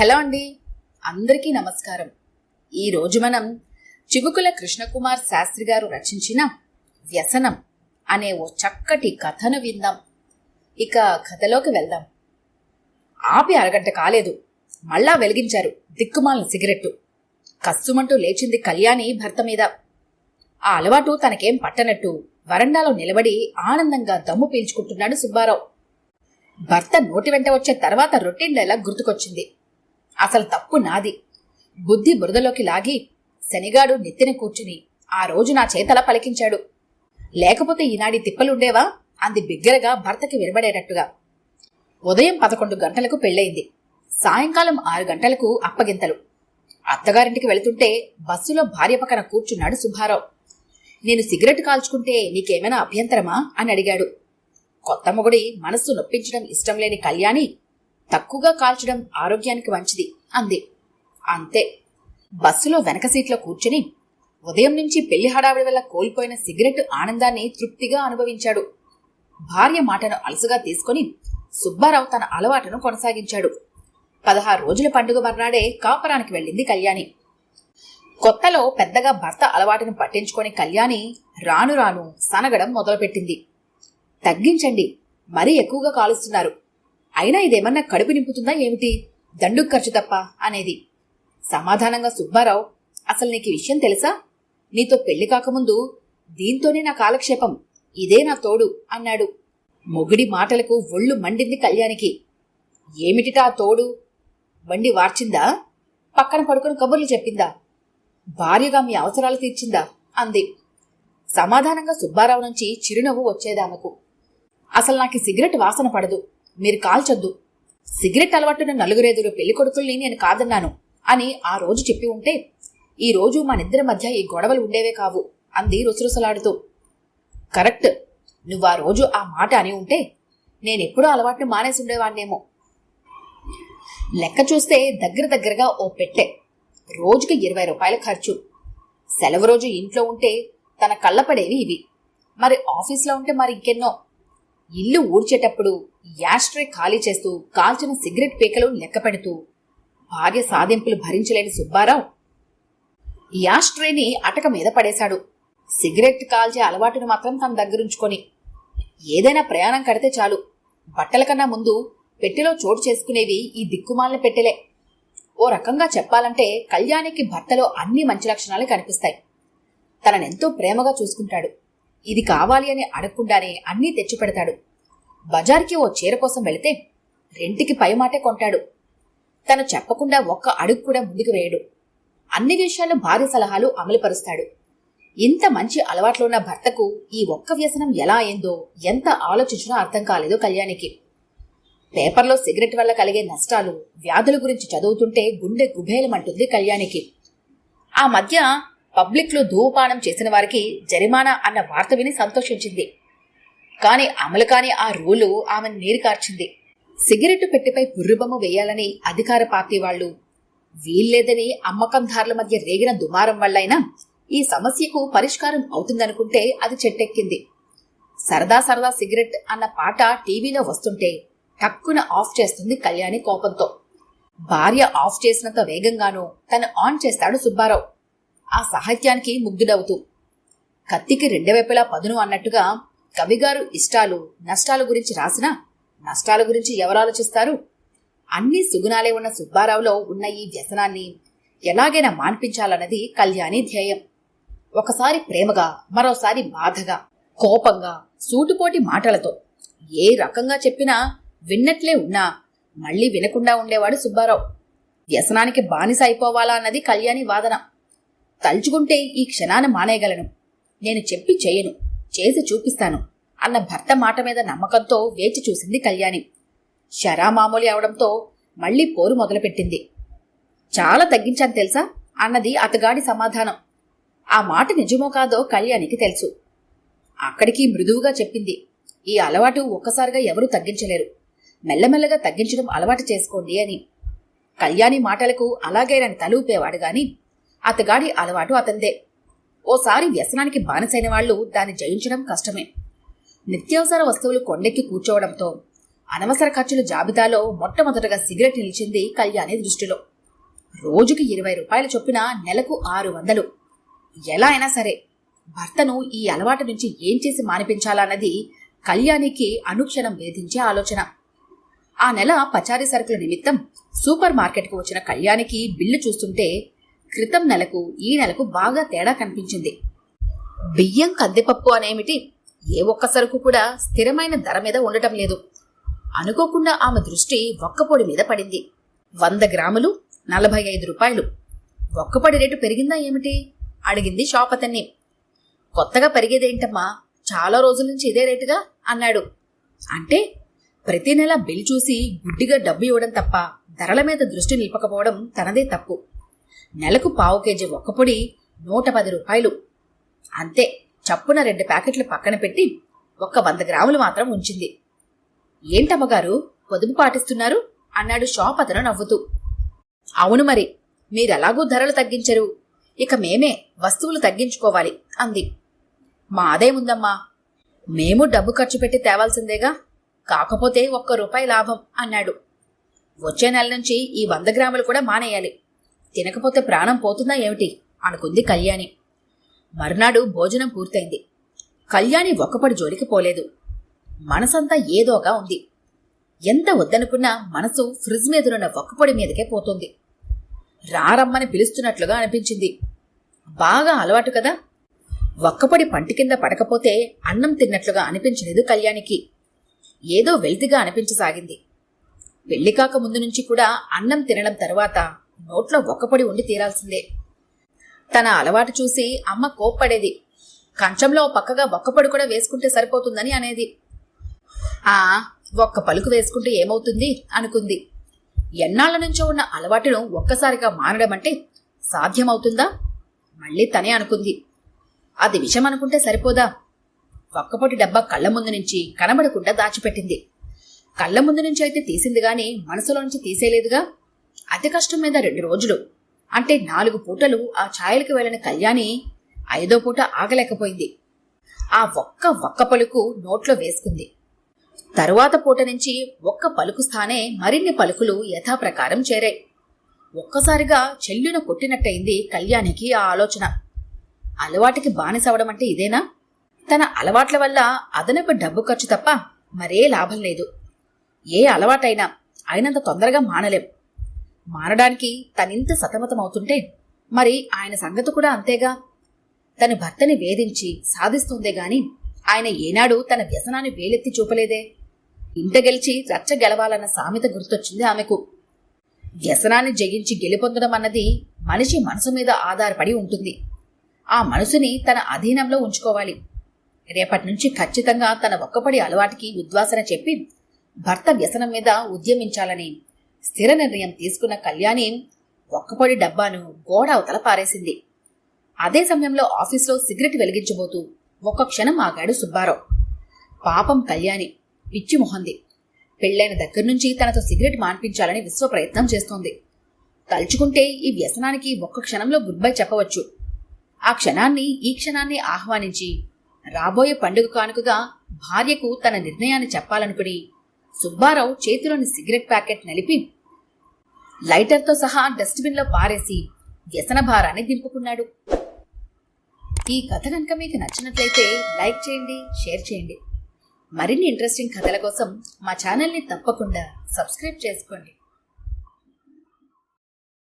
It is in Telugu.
హలో అండి, అందరికీ నమస్కారం. ఈరోజు మనం చివుకుల కృష్ణకుమార్ శాస్త్రి గారు రచించిన వ్యసనం అనే ఓ చక్కటి కథను విందాం. ఇక కథలోకి వెళ్దాం. ఆపి అరగంట కాలేదు, మళ్ళా వెలిగించారు దిక్కుమాలిన సిగరెట్టు. కస్సుమంటూ లేచింది కళ్యాణి భర్త మీద. ఆ అలవాటు తనకేం పట్టనట్టు వరండాలో నిలబడి ఆనందంగా దమ్ము పీల్చుకుంటున్నాడు సుబ్బారావు. భర్త నోటి వెంట వచ్చే తర్వాత రొటీన్ డైలాగ్ గుర్తుకొచ్చింది. అసలు తప్పు నాది. బుద్ధి బురదలోకి లాగి శనిగాడు నెత్తిన కూర్చుని ఆ రోజు నా చేతల పలికించాడు. లేకపోతే ఈనాడి తిప్పలుండేవా అంది బిగ్గరగా భర్తకి వినబడేటట్టుగా. ఉదయం 11 గంటలకు పెళ్ళయింది. సాయంకాలం 6 గంటలకు అప్పగింతలు. అత్తగారింటికి వెళుతుంటే బస్సులో భార్య పక్కన కూర్చున్నాడు సుబ్బారావు. నేను సిగరెట్ కాల్చుకుంటే నీకేమైనా అభ్యంతరమా అని అడిగాడు. కొత్త మొగుడి మనస్సు నొప్పించడం ఇష్టం లేని కళ్యాణి తక్కువగా కాల్చడం ఆరోగ్యానికి మంచిది అంది. అంతే. బస్సులో వెనక సీట్లో కూర్చుని ఉదయం నుంచి పెళ్లి హడావిడి వల్ల కోల్పోయిన సిగరెట్ ఆనందాన్ని తృప్తిగా అనుభవించాడు. భార్య మాటను అలసుగా తీసుకుని సుబ్బారావు తన అలవాటును కొనసాగించాడు. 16 రోజుల పండుగ మర్నాడే కాపురానికి వెళ్ళింది కళ్యాణి. కొత్తలో పెద్దగా భర్త అలవాటును పట్టించుకొని కళ్యాణి రాను రాను సనగడం మొదలుపెట్టింది. తగ్గించండి, మరీ ఎక్కువగా కాలుస్తున్నారు. అయినా ఇదేమన్నా కడుపు నింపుతుందా ఏమిటి, దండుకు ఖర్చు తప్ప అనేది. సమాధానంగా సుబ్బారావు, అసలు నీకు విషయం తెలుసా? నీతో పెళ్లి కాకముందు దీంతోనే నా కాలక్షేపం, ఇదే నా తోడు అన్నాడు. మొగుడి మాటలకు ఒళ్ళు మండింది కళ్యాణికి. ఏమిటిటా తోడు? బండి వార్చిందా? పక్కన పడుకుని కబుర్లు చెప్పిందా? భార్యగా మీ అవసరాలు తీర్చిందా అంది. సమాధానంగా సుబ్బారావు నుంచి చిరునవ్వు వచ్చేదామెకు. అసలు నాకు సిగరెట్ వాసన పడదు, మీరు కాల్చొద్దు. సిగరెట్ అలవాటున్న 4 పెళ్లి కొడుకుల్ని నేను కాదన్నాను అని ఆ రోజు చెప్పి ఉంటే ఈ రోజు మనిద్దరి మధ్య ఈ గొడవలు ఉండేవే కావు అంది రుసరుసలాడుతూ. కరెక్ట్, నువ్వు ఆ రోజు ఆ మాట అని ఉంటే నేనెప్పుడూ అలవాటును మానేసి ఉండేవాణ్ణేమో. లెక్క చూస్తే దగ్గరగా ఓ పెట్టె, రోజుకి 20 రూపాయల ఖర్చు. సెలవు రోజు ఇంట్లో ఉంటే తన కళ్ళపడేవి ఇవి. మరి ఆఫీస్లో ఉంటే మరి ఇంకెన్నో. ఇల్లు ఊడ్చేటప్పుడు యాస్ట్రే ఖాళీ చేస్తూ కాల్చిన సిగరెట్ పీకలు లెక్క పెడుతూ భార్య సాధింపులు భరించలేని సుబ్బారావు యాస్ట్రేని అటక మీద పడేశాడు. సిగరెట్ కాల్చే అలవాటును మాత్రం తన దగ్గరుంచుకొని. ఏదైనా ప్రయాణం కడితే చాలు, బట్టల కన్నా ముందు పెట్టెలో చోటు చేసుకునేవి ఈ దిక్కుమాలిన పెట్టెలే. ఓ రకంగా చెప్పాలంటే కళ్యాణికి భర్తలో అన్ని మంచి లక్షణాలు కనిపిస్తాయి. తననెంతో ప్రేమగా చూసుకుంటాడు. ఇది కావాలి అని అడగకుండానే అన్నీ తెచ్చిపెడతాడు. బజార్కి ఓ చీర కోసం వెళితే రెంటికి పైమాటే కొంటాడు. తను చెప్పకుండా ఒక్క అడుగు కూడా ముందుకు వేయడు. అన్ని విషయాలు భార్య సలహాలు అమలుపరుస్తాడు. ఇంత మంచి అలవాట్లో ఉన్న భర్తకు ఈ ఒక్క వ్యసనం ఎలా అయిందో ఎంత ఆలోచించినా అర్థం కాలేదు కళ్యాణికి. పేపర్లో సిగరెట్ వల్ల కలిగే నష్టాలు, వ్యాధుల గురించి చదువుతుంటే గుండె గుబేలమంటుంది కళ్యాణికి. ఆ మధ్య పబ్లిక్లో ధూమపానం చేసిన వారికి జరిమానా అన్న వార్త విని సంతోషించింది. కాని అమలు కాని ఆ రూలు ఆమెను నీరు కార్చింది. సిగరెట్టు పెట్టెపై పుర్రుబొమ్మ వేయాలని అధికార పార్టీ వాళ్లు, వీల్లేదని అమ్మకందారుల మధ్య రేగిన దుమారం వల్లైనా ఈ సమస్యకు పరిష్కారం అవుతుందనుకుంటే అది చెట్టెక్కింది. సరదా సిగరెట్ అన్న పాట టీవీలో వస్తుంటే టక్కున ఆఫ్ చేస్తుంది కళ్యాణి కోపంతో. భార్య ఆఫ్ చేసినంత వేగంగానూ తను ఆన్ చేస్తాడు సుబ్బారావు, ఆ సాహిత్యానికి ముగ్ధుడవుతూ. కత్తికి 2 వైపులా పదును అన్నట్టుగా కవిగారు ఇష్టాలు నష్టాల గురించి రాసినా నష్టాల గురించి ఎవరు ఆలోచిస్తారు? అన్ని సుగుణాలే ఉన్న సుబ్బారావులో ఉన్న ఈ వ్యసనాన్ని ఎలాగైనా మాన్పించాలన్నది కళ్యాణి ధ్యేయం. ఒకసారి ప్రేమగా, మరోసారి బాధగా, కోపంగా, సూటుపోటి మాటలతో ఏ రకంగా చెప్పినా విన్నట్లే ఉన్నా మళ్లీ వినకుండా ఉండేవాడు సుబ్బారావు. వ్యసనానికి బానిస అయిపోవాలా అన్నది కళ్యాణి వాదన. తలుచుకుంటే ఈ క్షణాన్ని మానేయగలను, నేను చెప్పి చేయను, చేసి చూపిస్తాను అన్న భర్త మాట మీద నమ్మకంతో వేచి చూసింది కళ్యాణి. శరామామూలి అవడంతో మళ్లీ పోరు మొదలుపెట్టింది. చాలా తగ్గించాను తెలుసా అన్నది అతగాడి సమాధానం. ఆ మాట నిజమో కాదో కళ్యాణికి తెలుసు. అక్కడికి మృదువుగా చెప్పింది, ఈ అలవాటు ఒక్కసారిగా ఎవరూ తగ్గించలేరు, మెల్లమెల్లగా తగ్గించడం అలవాటు చేసుకోండి అని. కళ్యాణి మాటలకు అలాగేనని తలూపేవాడు గాని అతగాడి అలవాటు అతందే. ఓసారి వ్యసనానికి బానిసైన వాళ్లు దాన్ని జయించడం కష్టమే. నిత్యావసర వస్తువులు కొండెక్కి కూర్చోవడంతో అనవసర ఖర్చుల జాబితాలో మొట్టమొదటగా సిగరెట్ నిలిచింది కళ్యాణి దృష్టిలో. రోజుకి 20 రూపాయల చొప్పున నెలకు 600. ఎలా అయినా సరే భర్తను ఈ అలవాటు నుంచి ఏం చేసి మానిపించాలన్నది కళ్యాణికి అనుక్షణం వేధించే ఆలోచన. ఆ నెల పచారీ సరుకుల నిమిత్తం సూపర్ మార్కెట్కు వచ్చిన కళ్యాణికి బిల్లు చూస్తుంటే క్రితం నెలకు ఈ నెలకు బాగా తేడా కనిపించింది. బియ్యం, కందిపప్పు అనేమిటి, ఏ ఒక్క సరుకు కూడా స్థిరమైన ధర మీద ఉండటం లేదు. అనుకోకుండా ఆమె దృష్టి ఒక్కపొడి మీద పడింది. 100 గ్రాములు 45 రూపాయలు. ఒక్కపొడి రేటు పెరిగిందా ఏమిటి అడిగింది షాప్ అతన్ని. కొత్తగా పెరిగేదేంటమ్మా, చాలా రోజుల నుంచి ఇదే రేటుగా అన్నాడు. అంటే ప్రతి నెల బిల్ చూసి గుడ్డిగా డబ్బు ఇవ్వడం తప్ప ధరల మీద దృష్టి నిలపకపోవడం తనదే తప్పు. నెలకు 1/4 కేజీ ఒక్కపొడి 110 రూపాయలు. అంతే, చప్పున 2 ప్యాకెట్లు పక్కన పెట్టి ఒక్క 100 గ్రాములు మాత్రం ఉంచింది. ఏంటమ్మగారు పొదుపు పాటిస్తున్నారు అన్నాడు షాప్ అతను నవ్వుతూ. అవును మరి, మీరెలాగూ ధరలు తగ్గించరు, ఇక మేమే వస్తువులు తగ్గించుకోవాలి అంది. మా ఆదాయముందమ్మా, మేము డబ్బు ఖర్చు పెట్టి తేవాల్సిందేగా, కాకపోతే 1 రూపాయి లాభం అన్నాడు. వచ్చే నెల నుంచి ఈ 100 గ్రాములు కూడా మానేయాలి, తినకపోతే ప్రాణం పోతుందా ఏమిటి అనుకుంది కళ్యాణి. మరునాడు భోజనం పూర్తయింది. కళ్యాణి ఒక్కపడి జోలికి పోలేదు. మనసంతా ఏదోగా ఉంది. ఎంత వద్దనుకున్నా మనసు ఫ్రిడ్జ్ మీదనున్న ఒక్కపొడి మీదకే పోతుంది. రారమ్మని పిలుస్తున్నట్లుగా అనిపించింది. బాగా అలవాటు కదా. ఒక్కపొడి పంటి కింద పడకపోతే అన్నం తిన్నట్లుగా అనిపించలేదు కళ్యాణికి. ఏదో వెల్తిగా అనిపించసాగింది. పెళ్లి కాక ముందు నుంచి కూడా అన్నం తినడం తరువాత నోట్లో ఒక్కపొడి ఉండి తీరాల్సిందే. తన అలవాటు చూసి అమ్మ కోప్పడేది. కంచంలో పక్కగా ఒక్కపొడి కూడా వేసుకుంటే సరిపోతుందని అనేది. ఒక్క పలుకు వేసుకుంటే ఏమవుతుంది అనుకుంది. ఎన్నాళ్ల నుంచో ఉన్న అలవాటును ఒక్కసారిగా మానడం అంటే సాధ్యమవుతుందా? మళ్ళీ తనే అనుకుంది. అది విషం అనుకుంటే సరిపోదా? ఒక్కపొడి డబ్బా కళ్ల ముందు నుంచి కనబడకుండా దాచిపెట్టింది. కళ్ల ముందు నుంచి అయితే తీసింది గాని మనసులో నుంచి తీసేలేదుగా. అతి కష్టం మీద 2 రోజులు అంటే 4 పూటలు ఆ ఛాయలకు వెళ్లిన కళ్యాణి 5వ పూట ఆగలేకపోయింది. ఆ ఒక్క పలుకు నోట్లో వేసుకుంది. తరువాత పూట నుంచి ఒక్క పలుకు స్థానే మరిన్ని పలుకులు యథాప్రకారం చేరాయి. ఒక్కసారిగా చెల్లున కొట్టినట్టయింది కళ్యాణికి ఆ ఆలోచన. అలవాటుకి బానిసవడం అంటే ఇదేనా? తన అలవాట్ల వల్ల అదనపు డబ్బు ఖర్చు తప్ప మరే లాభం లేదు. ఏ అలవాటైనా అయినంత తొందరగా మానలేం. మానడానికి తనింత సతమతమవుతుంటే మరి ఆయన సంగతి కూడా అంతేగా. తన భర్తని వేధించి సాధిస్తుందే గాని ఆయన ఏనాడు తన వ్యసనాన్ని వేలెత్తి చూపలేదే. ఇంట గెలిచి రచ్చ గెలవాలన్న సామెత గుర్తొచ్చింది ఆమెకు. వ్యసనాన్ని జయించి గెలుపొందడం అన్నది మనిషి మనసు మీద ఆధారపడి ఉంటుంది. ఆ మనసుని తన అధీనంలో ఉంచుకోవాలి. రేపటి నుంచి ఖచ్చితంగా తన ఒక్కపడి అలవాటికి ఉద్వాసన చెప్పి భర్త వ్యసనం మీద ఉద్యమించాలని స్థిర నిర్ణయం తీసుకున్న కళ్యాణి ఒక్కపొడి డబ్బాను గోడ అవతల పారేసింది. అదే సమయంలో ఆఫీసులో సిగరెట్ వెలిగించబోతూ ఒక్క క్షణం ఆగాడు సుబ్బారావు. పాపం కళ్యాణి పిచ్చి మొహంది. పెళ్లైన దగ్గర నుంచి తనతో సిగరెట్ మాన్పించాలని విశ్వ ప్రయత్నం చేస్తోంది. తలుచుకుంటే ఈ వ్యసనానికి ఒక్క క్షణంలో గుడ్ బై చెప్పవచ్చు. ఆ క్షణాన్ని ఈ క్షణాన్ని ఆహ్వానించి రాబోయే పండుగ కానుకగా భార్యకు తన నిర్ణయాన్ని చెప్పాలనుకుని సుబ్బారావు చేతిలోని సిగరెట్ ప్యాకెట్ నలిపి లైటర్తో సహా డస్ట్బిన్లో పారేసి వ్యసన భారాన్ని దింపుకున్నాడు. ఈ కథ కనుక మీకు నచ్చినట్లయితే లైక్ చేయండి, షేర్ చేయండి. మరిన్ని ఇంట్రెస్టింగ్ కథల కోసం మా ఛానల్ని తప్పకుండా సబ్స్క్రైబ్ చేసుకోండి.